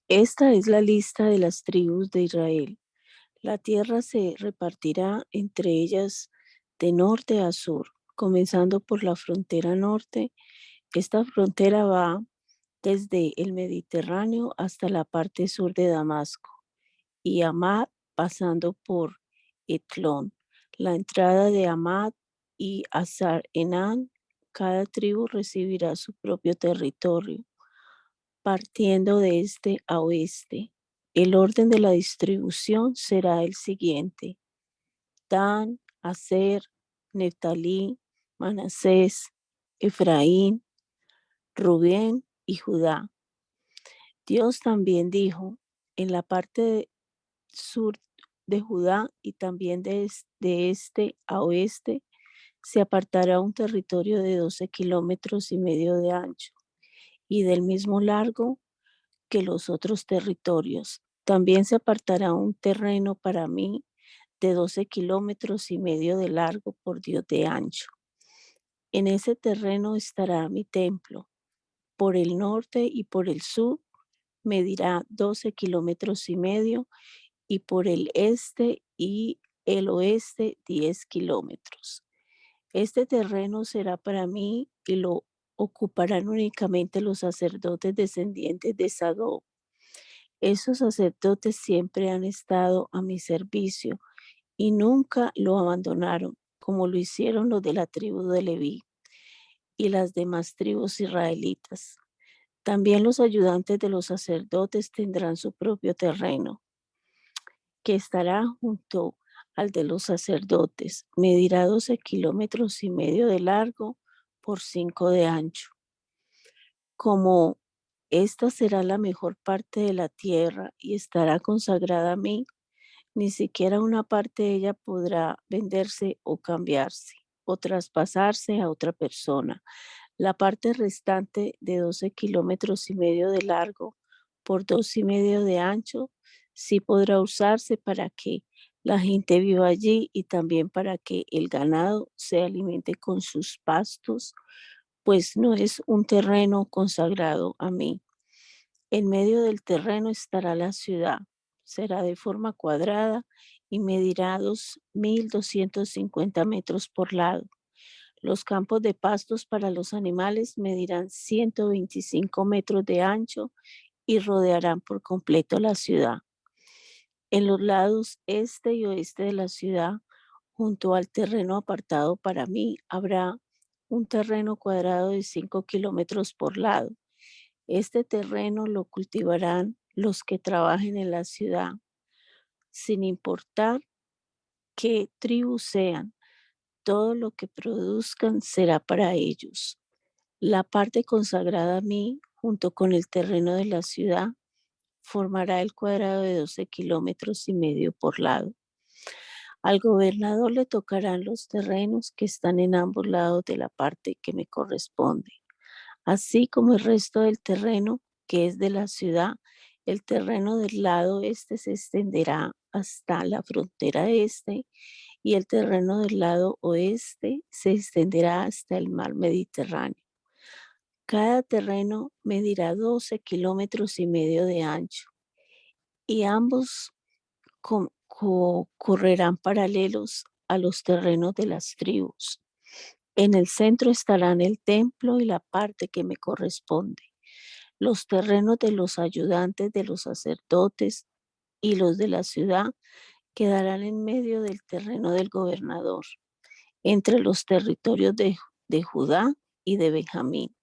Esta es la lista de las tribus de Israel. La tierra se repartirá entre ellas de norte a sur, comenzando por la frontera norte. Esta frontera va desde el Mediterráneo hasta la parte sur de Damasco y Hamat pasando por Etlón. La entrada de Hamat y Hazar Enán, cada tribu recibirá su propio territorio, partiendo de este a oeste. El orden de la distribución será el siguiente: Dan, Aser, Neftalí, Manasés, Efraín, Rubén y Judá. Dios también dijo, en la parte sur de Judá y también de este a oeste, se apartará un territorio de 12 kilómetros y medio de ancho y del mismo largo que los otros territorios. También se apartará un terreno para mí de 12 kilómetros y medio de largo por 10 de ancho. En ese terreno estará mi templo. Por el norte y por el sur medirá 12 kilómetros y medio y por el este y el oeste 10 kilómetros. Este terreno será para mí y lo ocuparán únicamente los sacerdotes descendientes de Sadoc. Esos sacerdotes siempre han estado a mi servicio y nunca lo abandonaron, como lo hicieron los de la tribu de Leví. y las demás tribus israelitas. También los ayudantes de los sacerdotes tendrán su propio terreno, que estará junto al de los sacerdotes. Medirá 12,5 kilómetros de largo por 5 de ancho. Como esta será la mejor parte de la tierra y estará consagrada a mí, ni siquiera una parte de ella podrá venderse o cambiarse o traspasarse a otra persona. La parte restante de 12,5 kilómetros de largo por 2,5 de ancho sí podrá usarse para que la gente viva allí y también para que el ganado se alimente con sus pastos, pues no es un terreno consagrado a mí. En medio del terreno estará la ciudad. Será de forma cuadrada y medirá 2,250 metros por lado. Los campos de pastos para los animales medirán 125 metros de ancho y rodearán por completo la ciudad. En los lados este y oeste de la ciudad, junto al terreno apartado para mí, habrá un terreno cuadrado de 5 kilómetros por lado. Este terreno lo cultivarán los que trabajen en la ciudad, sin importar qué tribu sean. Todo lo que produzcan será para ellos. La parte consagrada a mí, junto con el terreno de la ciudad, formará el cuadrado de 12,5 kilómetros por lado. Al gobernador le tocarán los terrenos que están en ambos lados de la parte que me corresponde, así como el resto del terreno que es de la ciudad. El terreno del lado este se extenderá hasta la frontera este y el terreno del lado oeste se extenderá hasta el mar Mediterráneo. Cada terreno medirá 12,5 kilómetros de ancho y ambos correrán paralelos a los terrenos de las tribus. En el centro estarán el templo y la parte que me corresponde. Los terrenos de los ayudantes de los sacerdotes y los de la ciudad quedarán en medio del terreno del gobernador, entre los territorios de Judá y de Benjamín.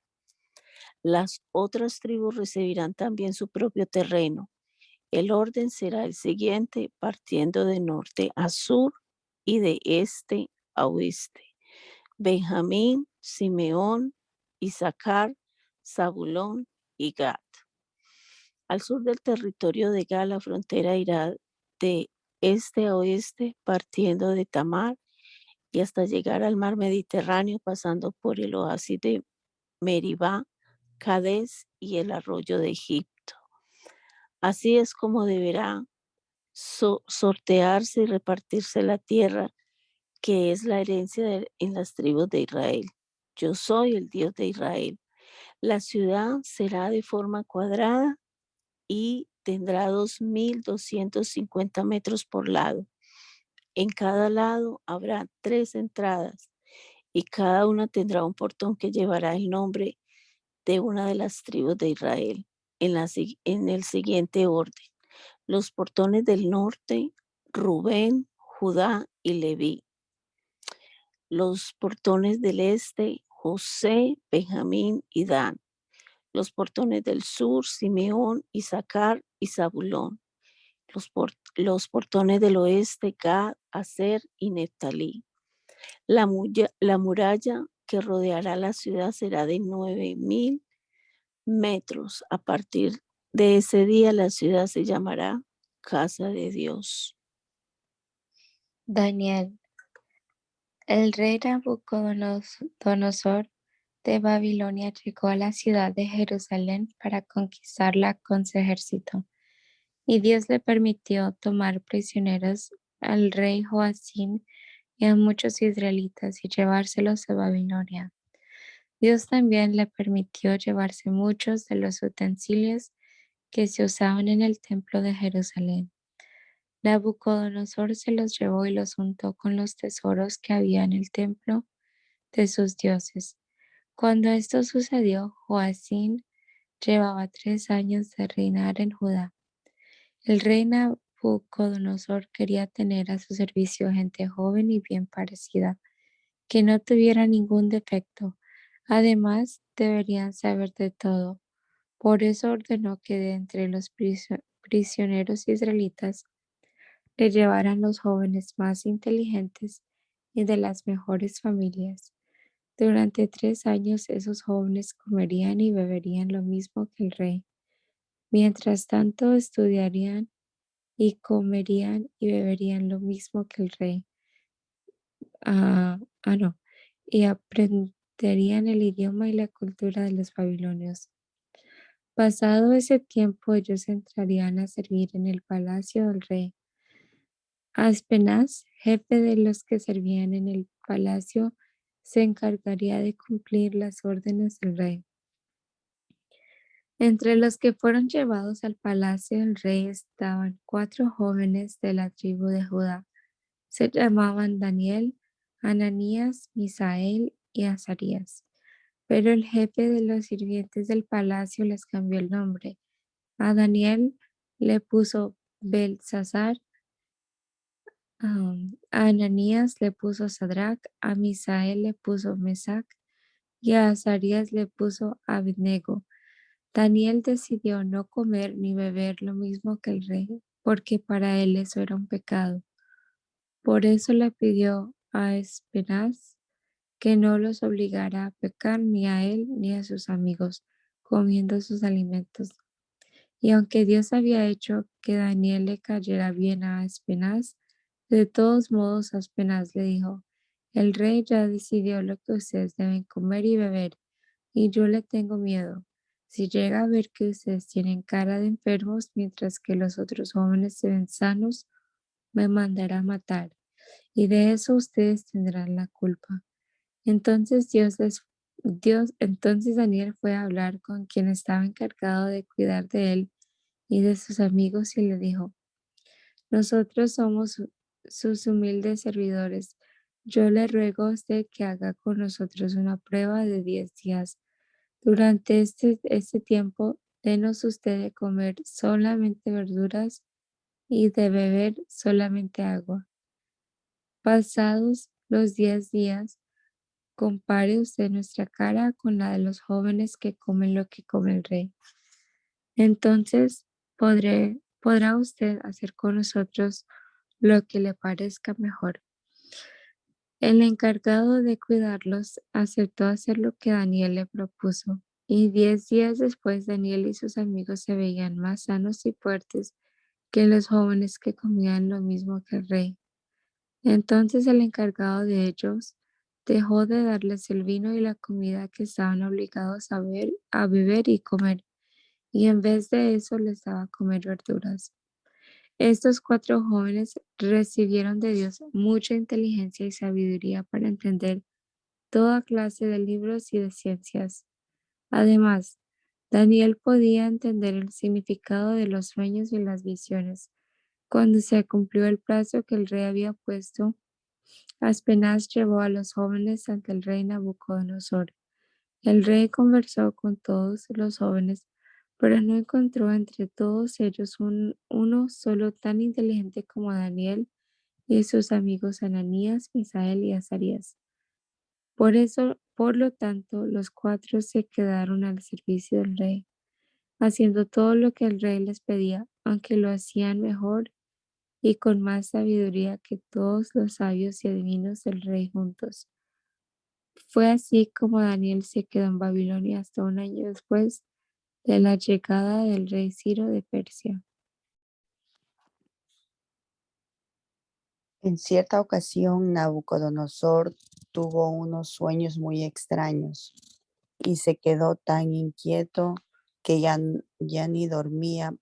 Las otras tribus recibirán también su propio terreno. El orden será el siguiente, partiendo de norte a sur y de este a oeste: Benjamín, Simeón, Isaacar, Zabulón y Gad. Al sur del territorio de Gad, la frontera irá de este a oeste, partiendo de Tamar y hasta llegar al mar Mediterráneo, pasando por el oasis de Meribá, Cades y el arroyo de Egipto. Así es como deberá sortearse y repartirse la tierra, que es la herencia en las tribus de Israel. Yo soy el Dios de Israel. La ciudad será de forma cuadrada y tendrá 2,250 metros por lado. En cada lado habrá 3 entradas y cada una tendrá un portón que llevará el nombre de una de las tribus de Israel en el siguiente orden: los portones del norte, Rubén, Judá y Leví; los portones del este, José, Benjamín y Dan; los portones del sur, Simeón, Isaacar y Zabulón; los portones del oeste, Gad, Aser y Neftalí. La muralla que rodeará la ciudad será de 9,000 metros. A partir de ese día la ciudad se llamará Casa de Dios. Daniel. El rey Nabucodonosor de Babilonia llegó a la ciudad de Jerusalén para conquistarla con su ejército, y Dios le permitió tomar prisioneros al rey Joacim y a muchos israelitas y llevárselos a Babilonia. Dios también le permitió llevarse muchos de los utensilios que se usaban en el templo de Jerusalén. Nabucodonosor se los llevó y los juntó con los tesoros que había en el templo de sus dioses. Cuando esto sucedió, Joacim llevaba 3 años de reinar en Judá. El rey Nabucodonosor quería tener a su servicio gente joven y bien parecida, que no tuviera ningún defecto. Además, deberían saber de todo. Por eso ordenó que de entre los prisioneros israelitas le llevaran los jóvenes más inteligentes y de las mejores familias. Durante 3 años esos jóvenes comerían y beberían lo mismo que el rey. Mientras tanto estudiarían y comerían y beberían lo mismo que el rey. No. Y aprenderían el idioma y la cultura de los babilonios. Pasado ese tiempo ellos entrarían a servir en el palacio del rey. Aspenaz, jefe de los que servían en el palacio, se encargaría de cumplir las órdenes del rey. Entre los que fueron llevados al palacio del rey estaban 4 jóvenes de la tribu de Judá. Se llamaban Daniel, Ananías, Misael y Azarías. Pero el jefe de los sirvientes del palacio les cambió el nombre. A Daniel le puso Belsasar, a Ananías le puso Sadrach, a Misael le puso Mesac y a Azarías le puso Abednego. Daniel decidió no comer ni beber lo mismo que el rey, porque para él eso era un pecado. Por eso le pidió a Espenaz que no los obligara a pecar ni a él ni a sus amigos comiendo sus alimentos. Y aunque Dios había hecho que Daniel le cayera bien a Aspenaz, de todos modos Aspenaz le dijo, el rey ya decidió lo que ustedes deben comer y beber, y yo le tengo miedo. Si llega a ver que ustedes tienen cara de enfermos mientras que los otros jóvenes se ven sanos, me mandará a matar, y de eso ustedes tendrán la culpa. Entonces Daniel fue a hablar con quien estaba encargado de cuidar de él y de sus amigos y le dijo, nosotros somos sus humildes servidores. Yo le ruego a usted que haga con nosotros una prueba de 10 días. Durante este tiempo, denos usted de comer solamente verduras y de beber solamente agua. Pasados los 10 días, compare usted nuestra cara con la de los jóvenes que comen lo que come el rey. Entonces podrá usted hacer con nosotros lo que le parezca mejor. El encargado de cuidarlos aceptó hacer lo que Daniel le propuso, y 10 días después Daniel y sus amigos se veían más sanos y fuertes que los jóvenes que comían lo mismo que el rey. Entonces el encargado de ellos dejó de darles el vino y la comida que estaban obligados a beber y comer, y en vez de eso les daba a comer verduras. Estos 4 jóvenes recibieron de Dios mucha inteligencia y sabiduría para entender toda clase de libros y de ciencias. Además, Daniel podía entender el significado de los sueños y las visiones. Cuando se cumplió el plazo que el rey había puesto, Aspenaz llevó a los jóvenes ante el rey Nabucodonosor. El rey conversó con todos los jóvenes, pero no encontró entre todos ellos uno solo tan inteligente como Daniel y sus amigos Ananías, Misael y Azarías. Por lo tanto, los 4 se quedaron al servicio del rey, haciendo todo lo que el rey les pedía, aunque lo hacían mejor y con más sabiduría que todos los sabios y adivinos del rey juntos. Fue así como Daniel se quedó en Babilonia hasta un año después de la llegada del rey Ciro de Persia. En cierta ocasión, Nabucodonosor tuvo unos sueños muy extraños y se quedó tan inquieto que ya ni dormía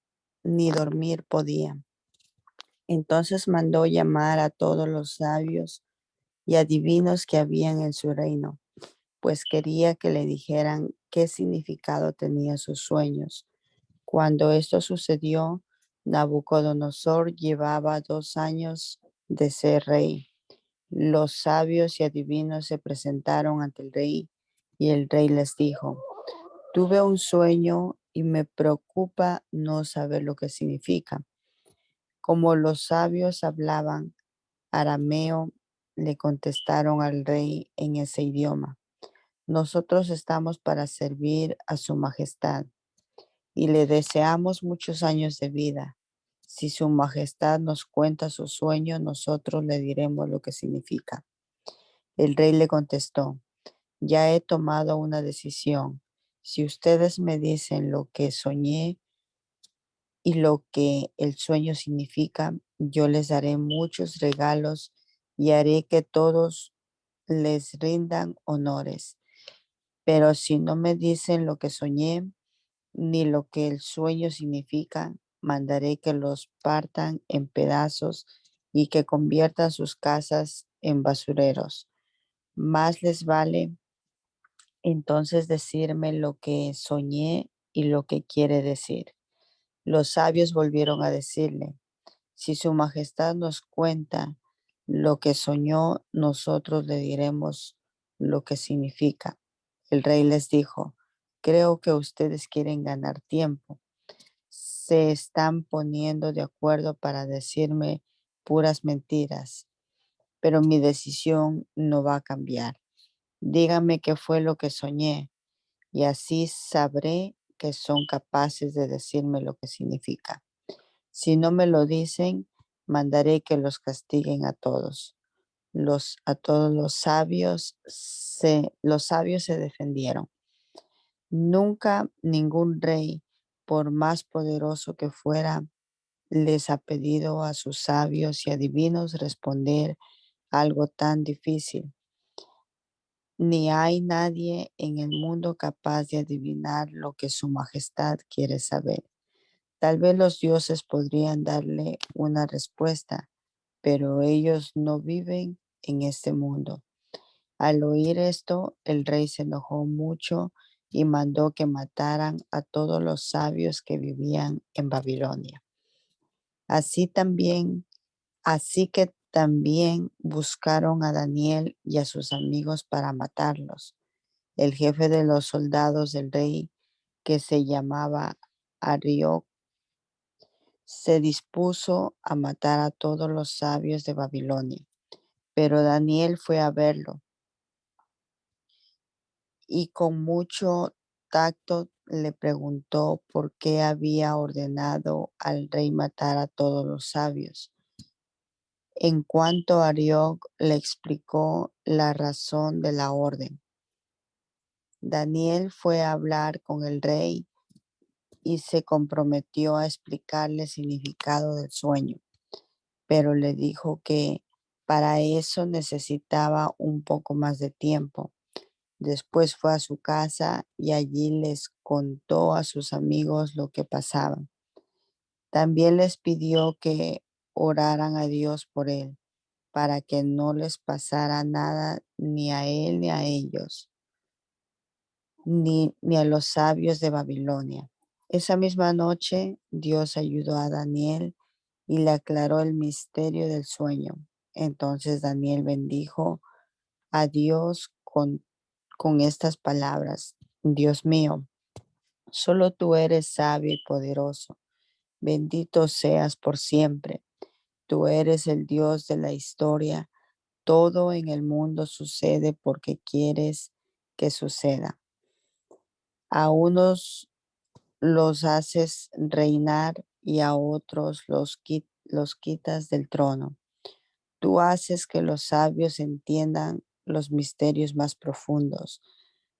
ni dormir podía. Entonces mandó llamar a todos los sabios y adivinos que habían en su reino, pues quería que le dijeran qué significado tenían sus sueños. Cuando esto sucedió, Nabucodonosor llevaba 2 años de ser rey. Los sabios y adivinos se presentaron ante el rey y el rey les dijo, tuve un sueño y me preocupa no saber lo que significa. Como los sabios hablaban arameo, le contestaron al rey en ese idioma. Nosotros estamos para servir a su majestad y le deseamos muchos años de vida. Si su majestad nos cuenta su sueño, nosotros le diremos lo que significa. El rey le contestó, ya he tomado una decisión. Si ustedes me dicen lo que soñé y lo que el sueño significa, yo les daré muchos regalos y haré que todos les rindan honores. Pero si no me dicen lo que soñé, ni lo que el sueño significa, mandaré que los partan en pedazos y que conviertan sus casas en basureros. Más les vale entonces decirme lo que soñé y lo que quiere decir. Los sabios volvieron a decirle, si su majestad nos cuenta lo que soñó, nosotros le diremos lo que significa. El rey les dijo, creo que ustedes quieren ganar tiempo. Se están poniendo de acuerdo para decirme puras mentiras, pero mi decisión no va a cambiar. Díganme qué fue lo que soñé y así sabré que son capaces de decirme lo que significa. Si no me lo dicen, mandaré que los castiguen a todos. A todos los sabios se defendieron. Nunca ningún rey, por más poderoso que fuera, les ha pedido a sus sabios y adivinos responder algo tan difícil. Ni hay nadie en el mundo capaz de adivinar lo que su majestad quiere saber. Tal vez los dioses podrían darle una respuesta, pero ellos no viven en este mundo. Al oír esto, el rey se enojó mucho y mandó que mataran a todos los sabios que vivían en Babilonia. Así que también buscaron a Daniel y a sus amigos para matarlos. El jefe de los soldados del rey, que se llamaba Arioc, se dispuso a matar a todos los sabios de Babilonia. Pero Daniel fue a verlo y con mucho tacto le preguntó por qué había ordenado al rey matar a todos los sabios. En cuanto Arioc le explicó la razón de la orden, Daniel fue a hablar con el rey y se comprometió a explicarle el significado del sueño, pero le dijo que para eso necesitaba un poco más de tiempo. Después fue a su casa y allí les contó a sus amigos lo que pasaba. También les pidió que oraran a Dios por él, para que no les pasara nada ni a él ni a ellos, ni a los sabios de Babilonia. Esa misma noche Dios ayudó a Daniel y le aclaró el misterio del sueño. Entonces Daniel bendijo a Dios con estas palabras. Dios mío, solo tú eres sabio y poderoso. Bendito seas por siempre. Tú eres el Dios de la historia. Todo en el mundo sucede porque quieres que suceda. A unos los haces reinar y a otros los quitas del trono. Tú haces que los sabios entiendan los misterios más profundos.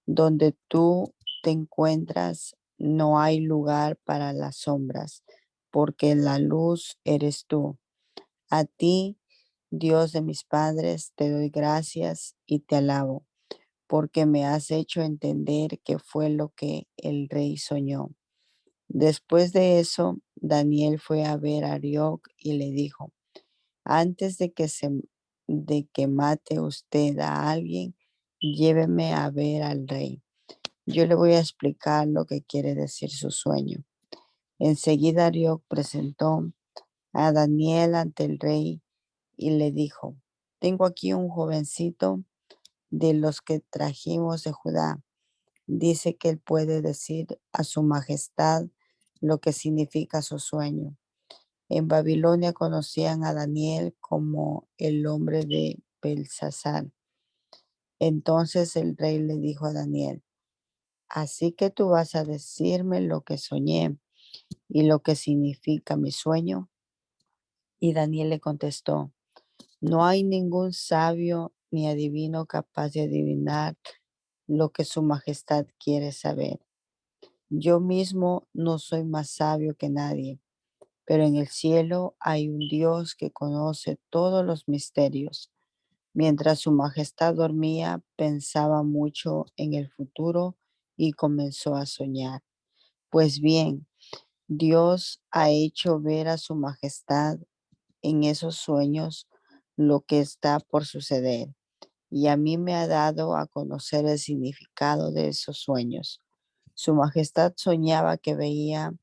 Donde tú te encuentras, no hay lugar para las sombras, porque la luz eres tú. A ti, Dios de mis padres, te doy gracias y te alabo, porque me has hecho entender qué fue lo que el rey soñó. Después de eso, Daniel fue a ver a Arioc y le dijo, antes de que mate usted a alguien, lléveme a ver al rey. Yo le voy a explicar lo que quiere decir su sueño. Enseguida Arioc presentó a Daniel ante el rey y le dijo, tengo aquí un jovencito de los que trajimos de Judá. Dice que él puede decir a su majestad lo que significa su sueño. En Babilonia conocían a Daniel como el hombre de Belsasar. Entonces el rey le dijo a Daniel: así que tú vas a decirme lo que soñé y lo que significa mi sueño. Y Daniel le contestó: no hay ningún sabio ni adivino capaz de adivinar lo que su majestad quiere saber. Yo mismo no soy más sabio que nadie, pero en el cielo hay un Dios que conoce todos los misterios. Mientras su majestad dormía, pensaba mucho en el futuro y comenzó a soñar. Pues bien, Dios ha hecho ver a su majestad en esos sueños lo que está por suceder, y a mí me ha dado a conocer el significado de esos sueños. Su majestad soñaba que veía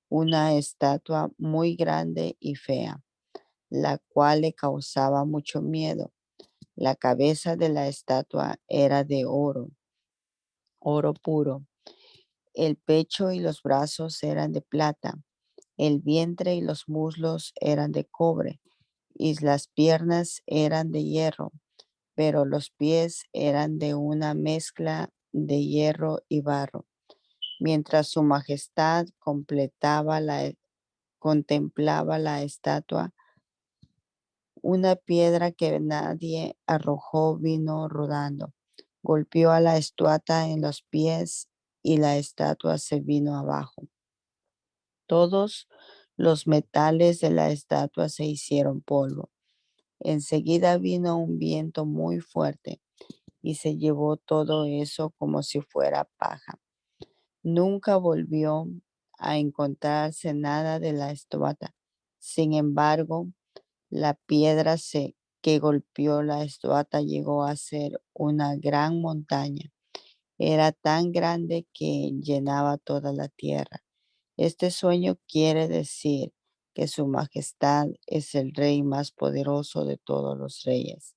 una estatua muy grande y fea, la cual le causaba mucho miedo. La cabeza de la estatua era de oro, oro puro. El pecho y los brazos eran de plata. El vientre y los muslos eran de cobre y las piernas eran de hierro, pero los pies eran de una mezcla de hierro y barro. Mientras su majestad contemplaba la estatua, una piedra que nadie arrojó vino rodando, golpeó a la estatua en los pies y la estatua se vino abajo. Todos los metales de la estatua se hicieron polvo. Enseguida vino un viento muy fuerte y se llevó todo eso como si fuera paja. Nunca volvió a encontrarse nada de la estatua. Sin embargo, la piedra que golpeó la estatua llegó a ser una gran montaña. Era tan grande que llenaba toda la tierra. Este sueño quiere decir que su majestad es el rey más poderoso de todos los reyes.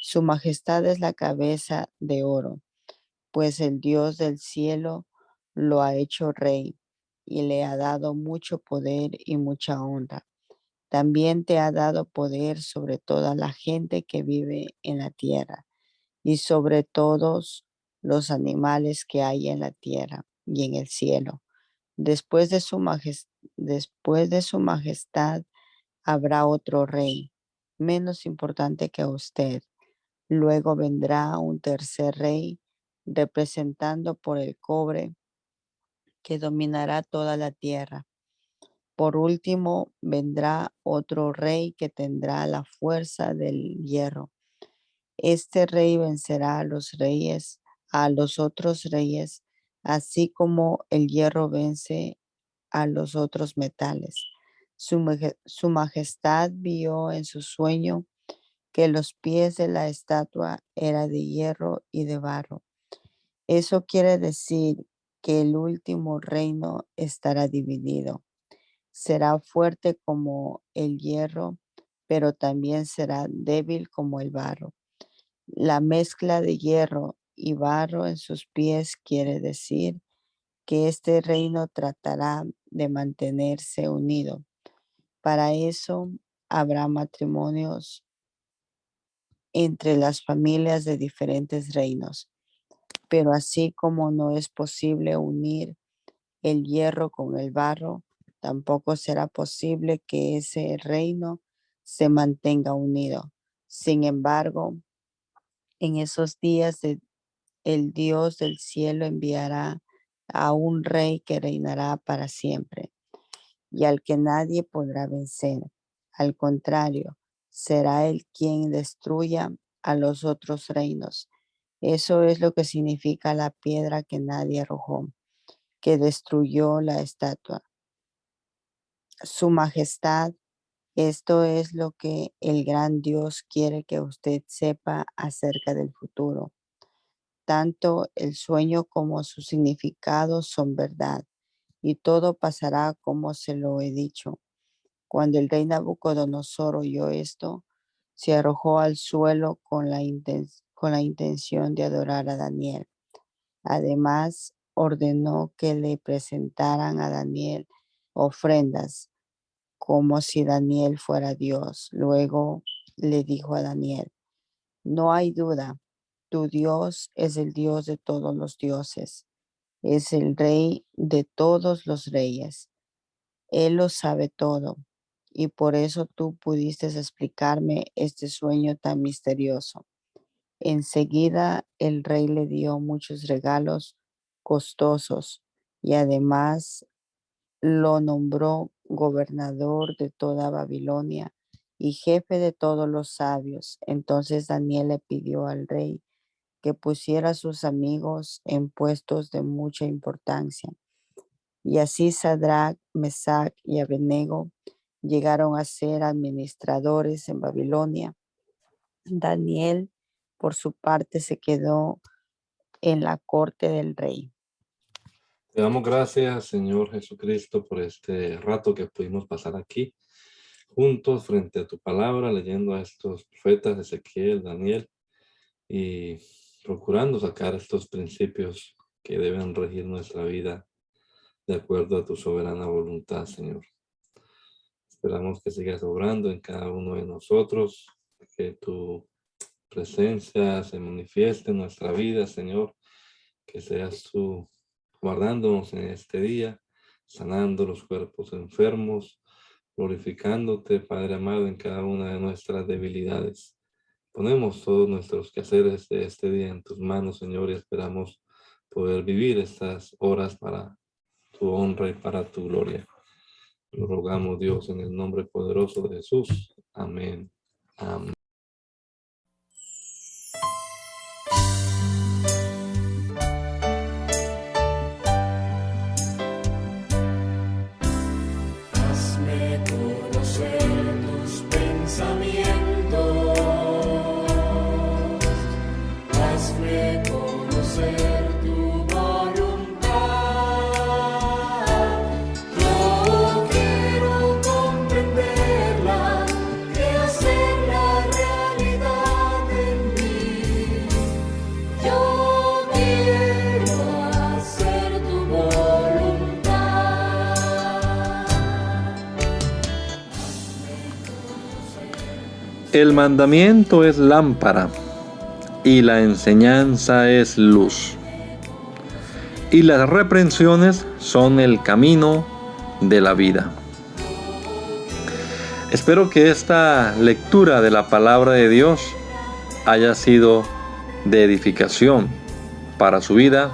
Su majestad es la cabeza de oro, pues el Dios del cielo lo ha hecho rey y le ha dado mucho poder y mucha honra. También te ha dado poder sobre toda la gente que vive en la tierra y sobre todos los animales que hay en la tierra y en el cielo. Después de su majestad habrá otro rey, menos importante que usted. Luego vendrá un tercer rey, representando por el cobre, que dominará toda la tierra. Por último, vendrá otro rey que tendrá la fuerza del hierro. Este rey vencerá a los otros reyes, así como el hierro vence a los otros metales. Su majestad vio en su sueño que los pies de la estatua eran de hierro y de barro. Eso quiere decir que el último reino estará dividido. Será fuerte como el hierro, pero también será débil como el barro. La mezcla de hierro y barro en sus pies quiere decir que este reino tratará de mantenerse unido. Para eso habrá matrimonios entre las familias de diferentes reinos, pero así como no es posible unir el hierro con el barro, tampoco será posible que ese reino se mantenga unido. Sin embargo, en esos días el Dios del cielo enviará a un rey que reinará para siempre y al que nadie podrá vencer. Al contrario, será él quien destruya a los otros reinos. Eso es lo que significa la piedra que nadie arrojó, que destruyó la estatua. Su majestad, esto es lo que el gran Dios quiere que usted sepa acerca del futuro. Tanto el sueño como su significado son verdad, y todo pasará como se lo he dicho. Cuando el rey Nabucodonosor oyó esto, se arrojó al suelo con la intención de adorar a Daniel. Además, ordenó que le presentaran a Daniel ofrendas, como si Daniel fuera Dios. Luego le dijo a Daniel: no hay duda Tu Dios es el Dios de todos los dioses, es el Rey de todos los reyes. Él lo sabe todo, y por eso tú pudiste explicarme este sueño tan misterioso. Enseguida el rey le dio muchos regalos costosos y además lo nombró gobernador de toda Babilonia y jefe de todos los sabios. Entonces Daniel le pidió al rey que pusiera a sus amigos en puestos de mucha importancia. Y así Sadrach, Mesach y Abednego llegaron a ser administradores en Babilonia. Daniel, por su parte, se quedó en la corte del rey. Te damos gracias, Señor Jesucristo, por este rato que pudimos pasar aquí, juntos frente a tu palabra, leyendo a estos profetas, Ezequiel, Daniel, y procurando sacar estos principios que deben regir nuestra vida de acuerdo a tu soberana voluntad, Señor. Esperamos que sigas obrando en cada uno de nosotros, que tu presencia se manifieste en nuestra vida, Señor, que seas tú guardándonos en este día, sanando los cuerpos enfermos, glorificándote, Padre amado, en cada una de nuestras debilidades. Ponemos todos nuestros quehaceres de este día en tus manos, Señor, y esperamos poder vivir estas horas para tu honra y para tu gloria. Lo rogamos, Dios, en el nombre poderoso de Jesús. Amén. Amén. Hazme conocer tus pensamientos. Hazme conocer tu voluntad. Yo quiero comprenderla y hacerla realidad en mí. Yo quiero hacer tu voluntad. El mandamiento es lámpara y la enseñanza es luz. Y las reprensiones son el camino de la vida. Espero que esta lectura de la palabra de Dios haya sido de edificación para su vida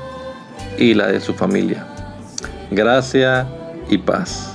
y la de su familia. Gracia y paz.